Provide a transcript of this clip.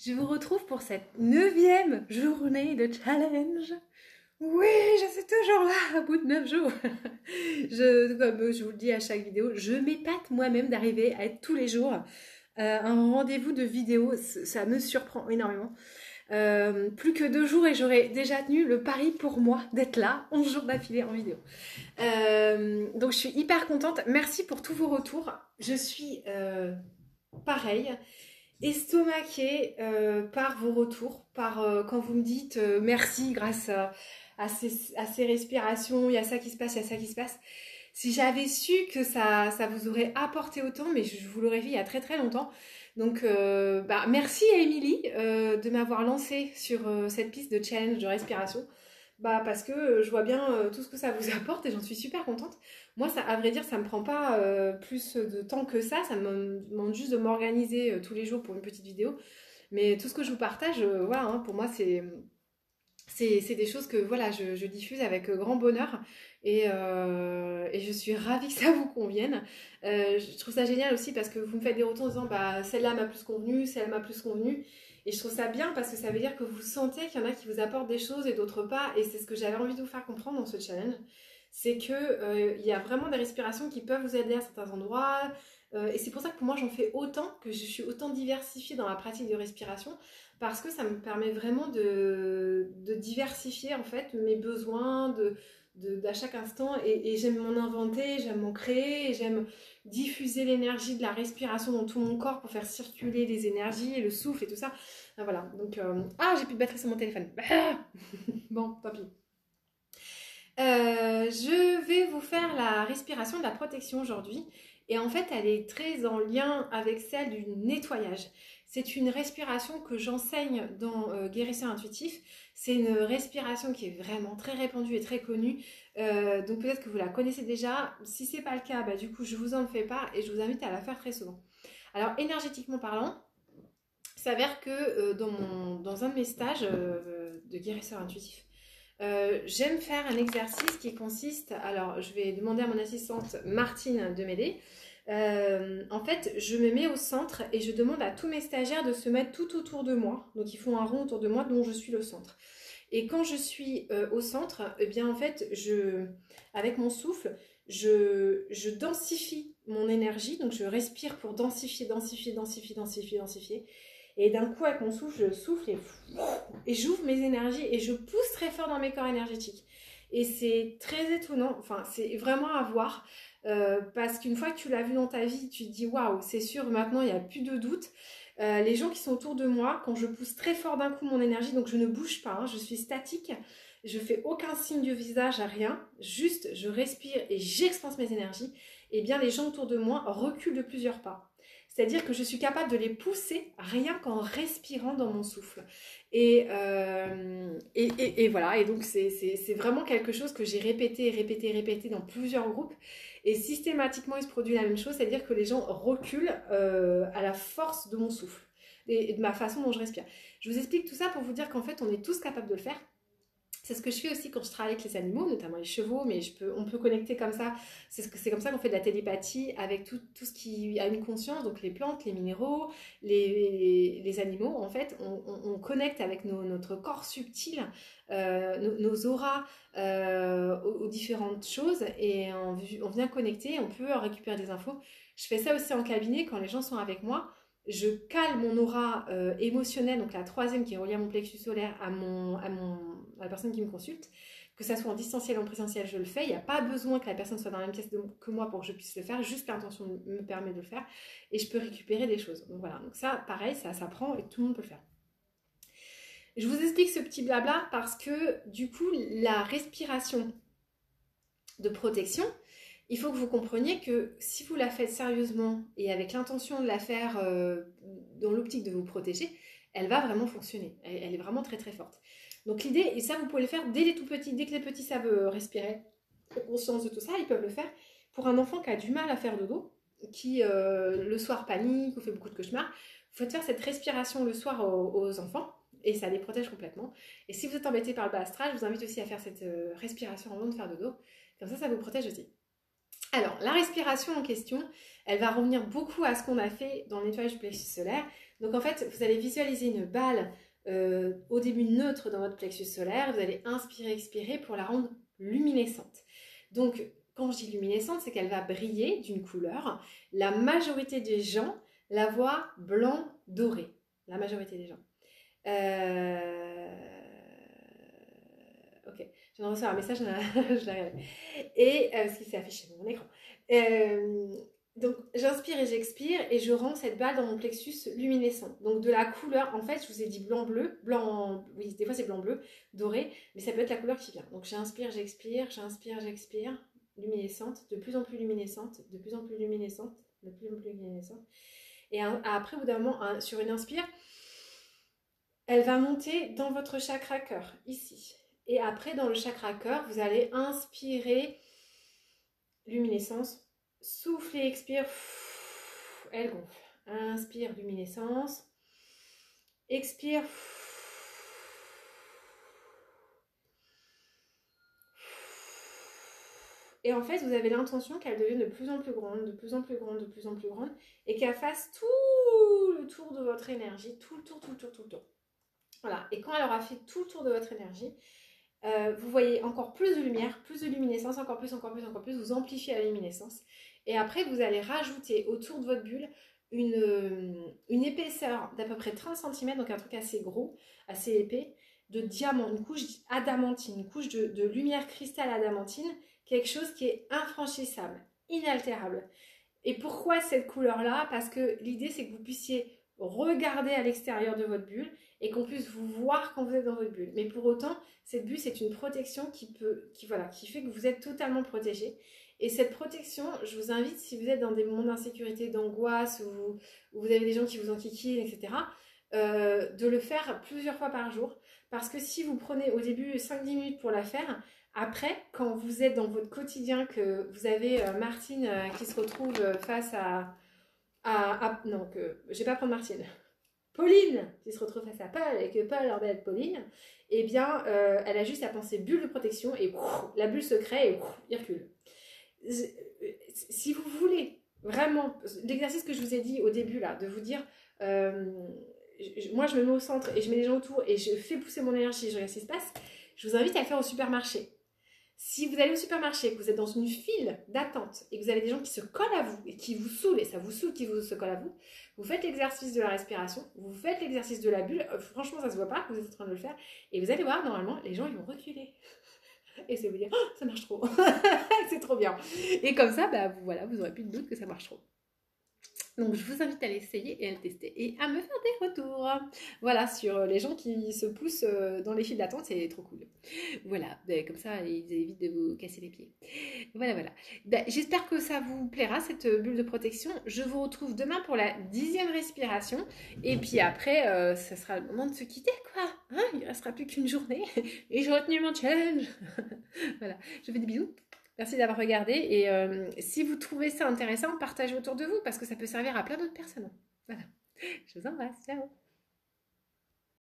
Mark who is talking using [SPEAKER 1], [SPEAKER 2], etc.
[SPEAKER 1] Je vous retrouve pour cette 9e journée de challenge. Oui, je suis toujours là, au bout de 9 jours. Comme je vous le dis à chaque vidéo, je m'épate moi-même d'arriver à être tous les jours un rendez-vous de vidéo. Ça me surprend énormément. Plus que 2 jours et j'aurais déjà tenu le pari pour moi d'être là 11 jours d'affilée en vidéo. Donc je suis hyper contente. Merci pour tous vos retours. Je suis pareil, estomaquée par vos retours, par quand vous me dites merci grâce à ces respirations, il y a ça qui se passe, il y a ça qui se passe. Si j'avais su que ça vous aurait apporté autant, mais je vous l'aurais fait il y a très très longtemps. Donc merci à Émilie de m'avoir lancée sur cette piste de challenge de respiration. Parce que je vois bien tout ce que ça vous apporte et j'en suis super contente. Moi, ça, à vrai dire, ça me prend pas plus de temps que ça me demande juste de m'organiser tous les jours pour une petite vidéo. Mais tout ce que je vous partage, voilà, hein, pour moi, c'est des choses que voilà, je diffuse avec grand bonheur et je suis ravie que ça vous convienne. Je trouve ça génial aussi parce que vous me faites des retours en disant celle-là m'a plus convenu, celle-là m'a plus convenu. Et je trouve ça bien parce que ça veut dire que vous sentez qu'il y en a qui vous apportent des choses et d'autres pas. Et c'est ce que j'avais envie de vous faire comprendre dans ce challenge. C'est que il y a vraiment des respirations qui peuvent vous aider à certains endroits. Et c'est pour ça que pour moi j'en fais autant, que je suis autant diversifiée dans la pratique de respiration. Parce que ça me permet vraiment de diversifier en fait mes besoins à chaque instant. Et j'aime m'en inventer, j'aime m'en créer, et j'aime diffuser l'énergie de la respiration dans tout mon corps pour faire circuler les énergies et le souffle et tout ça. Voilà, donc... j'ai plus de batterie sur mon téléphone. Bon, tant pis. Je vais vous faire la respiration de la protection aujourd'hui. Et en fait, elle est très en lien avec celle du nettoyage. C'est une respiration que j'enseigne dans Guérisseur Intuitif. C'est une respiration qui est vraiment très répandue et très connue. Donc peut-être que vous la connaissez déjà. Si ce n'est pas le cas, du coup, je vous en fais part et je vous invite à la faire très souvent. Alors, énergétiquement parlant, il s'avère que dans un de mes stages de Guérisseur Intuitif, j'aime faire un exercice qui consiste, alors je vais demander à mon assistante Martine de m'aider. En fait, je me mets au centre et je demande à tous mes stagiaires de se mettre tout autour de moi. Donc ils font un rond autour de moi dont je suis le centre. Et quand je suis au centre, eh bien en fait, avec mon souffle, je densifie mon énergie. Donc je respire pour densifier, densifier, densifier, densifier, densifier. Et d'un coup, avec mon souffle, je souffle et j'ouvre mes énergies et je pousse très fort dans mes corps énergétiques. Et c'est très étonnant, enfin, c'est vraiment à voir. Parce qu'une fois que tu l'as vu dans ta vie, tu te dis waouh, c'est sûr, maintenant il n'y a plus de doute. Les gens qui sont autour de moi, quand je pousse très fort d'un coup mon énergie, donc je ne bouge pas, hein, je suis statique, je fais aucun signe du visage, rien, juste je respire et j'expanse mes énergies, et bien les gens autour de moi reculent de plusieurs pas. C'est-à-dire que je suis capable de les pousser rien qu'en respirant dans mon souffle. Et voilà, et donc c'est vraiment quelque chose que j'ai répété, répété, répété dans plusieurs groupes. Et systématiquement, il se produit la même chose, c'est-à-dire que les gens reculent à la force de mon souffle et de ma façon dont je respire. Je vous explique tout ça pour vous dire qu'en fait, on est tous capables de le faire. C'est ce que je fais aussi quand je travaille avec les animaux, notamment les chevaux, mais on peut connecter comme ça. C'est comme ça qu'on fait de la télépathie avec tout ce qui a une conscience, donc les plantes, les minéraux, les animaux. En fait, on connecte avec notre corps subtil, nos auras aux différentes choses et on vient connecter, on peut récupérer des infos. Je fais ça aussi en cabinet quand les gens sont avec moi. Je cale mon aura émotionnelle, donc la troisième qui est reliée à mon plexus solaire, à la personne qui me consulte, que ça soit en distanciel ou en présentiel, je le fais. Il n'y a pas besoin que la personne soit dans la même pièce que moi pour que je puisse le faire, juste l'intention me permet de le faire et je peux récupérer des choses. Donc voilà, donc ça, pareil, ça s'apprend et tout le monde peut le faire. Je vous explique ce petit blabla parce que du coup, la respiration de protection, il faut que vous compreniez que si vous la faites sérieusement et avec l'intention de la faire dans l'optique de vous protéger, elle va vraiment fonctionner. Elle est vraiment très très forte. Donc l'idée, et ça vous pouvez le faire dès les tout petits, dès que les petits savent respirer, ont conscience de tout ça, ils peuvent le faire. Pour un enfant qui a du mal à faire dodo, qui le soir panique ou fait beaucoup de cauchemars, vous faites faire cette respiration le soir aux enfants et ça les protège complètement. Et si vous êtes embêté par le bas astral, je vous invite aussi à faire cette respiration avant de faire dodo. Comme ça vous protège aussi. Alors, la respiration en question, elle va revenir beaucoup à ce qu'on a fait dans le nettoyage du plexus solaire. Donc en fait, vous allez visualiser une balle au début neutre dans votre plexus solaire. Vous allez inspirer, expirer pour la rendre luminescente. Donc quand je dis luminescente, c'est qu'elle va briller d'une couleur. La majorité des gens la voient blanc doré. La majorité des gens. Ok, je viens de recevoir un message, je l'ai regardé. Et ce qui s'est affiché sur mon écran. Donc j'inspire et j'expire et je rends cette balle dans mon plexus luminescent. Donc de la couleur, en fait je vous ai dit blanc-bleu, blanc, oui des fois c'est blanc-bleu, doré, mais ça peut être la couleur qui vient. Donc j'inspire, j'expire, luminescente, de plus en plus luminescente, de plus en plus luminescente, de plus en plus luminescente. Et après au bout d'un moment, sur une inspire, elle va monter dans votre chakra cœur, ici. Et après dans le chakra cœur, vous allez inspirer luminescence. Souffle et expire, elle gonfle. Inspire, luminescence. Expire. Et en fait, vous avez l'intention qu'elle devienne de plus en plus grande, de plus en plus grande, de plus en plus grande, et qu'elle fasse tout le tour de votre énergie, tout le tour. Voilà. Et quand elle aura fait tout le tour de votre énergie, vous voyez encore plus de lumière, plus de luminescence, encore plus, vous amplifiez la luminescence. Et après, vous allez rajouter autour de votre bulle une épaisseur d'à peu près 30 cm, donc un truc assez gros, assez épais, de diamant, une couche adamantine, une couche de lumière cristal adamantine, quelque chose qui est infranchissable, inaltérable. Et pourquoi cette couleur-là? Parce que l'idée, c'est que vous puissiez regarder à l'extérieur de votre bulle et qu'on puisse vous voir quand vous êtes dans votre bulle. Mais pour autant, cette bulle, c'est une protection qui fait que vous êtes totalement protégé. Et cette protection, je vous invite, si vous êtes dans des moments d'insécurité, d'angoisse, où vous avez des gens qui vous enquiquinent, etc., de le faire plusieurs fois par jour. Parce que si vous prenez au début 5-10 minutes pour la faire, après, quand vous êtes dans votre quotidien, que vous avez Martine qui se retrouve face non, je vais pas prendre Martine. Pauline qui se retrouve face à Paul et que Paul embête Pauline, eh bien, elle a juste à penser bulle de protection et la bulle se crée et il recule. Si vous voulez vraiment, l'exercice que je vous ai dit au début là, de vous dire, moi je me mets au centre et je mets les gens autour et je fais pousser mon énergie, je regarde ce qui se passe, je vous invite à le faire au supermarché. Si vous allez au supermarché, que vous êtes dans une file d'attente et que vous avez des gens qui se collent à vous et qui vous saoulent, et ça vous saoule qu'ils se collent à vous, vous faites l'exercice de la respiration, vous faites l'exercice de la bulle, franchement ça se voit pas que vous êtes en train de le faire, et vous allez voir, normalement, les gens ils vont reculer. Et c'est vous dire, oh, ça marche trop, c'est trop bien. Et comme ça, bah, voilà, vous n'aurez plus de doute que ça marche trop. Donc je vous invite à l'essayer et à le tester et à me faire des retours. Voilà, sur les gens qui se poussent dans les files d'attente, c'est trop cool. Voilà, ben, comme ça, ils évitent de vous casser les pieds. Voilà. Ben, j'espère que ça vous plaira, cette bulle de protection. Je vous retrouve demain pour la 10e respiration. Et puis après, ça sera le moment de se quitter, quoi. Hein, il ne restera plus qu'une journée. Et j'ai retenu mon challenge. Voilà, je vous fais des bisous. Merci d'avoir regardé et si vous trouvez ça intéressant, partagez autour de vous parce que ça peut servir à plein d'autres personnes. Voilà, je vous embrasse, ciao.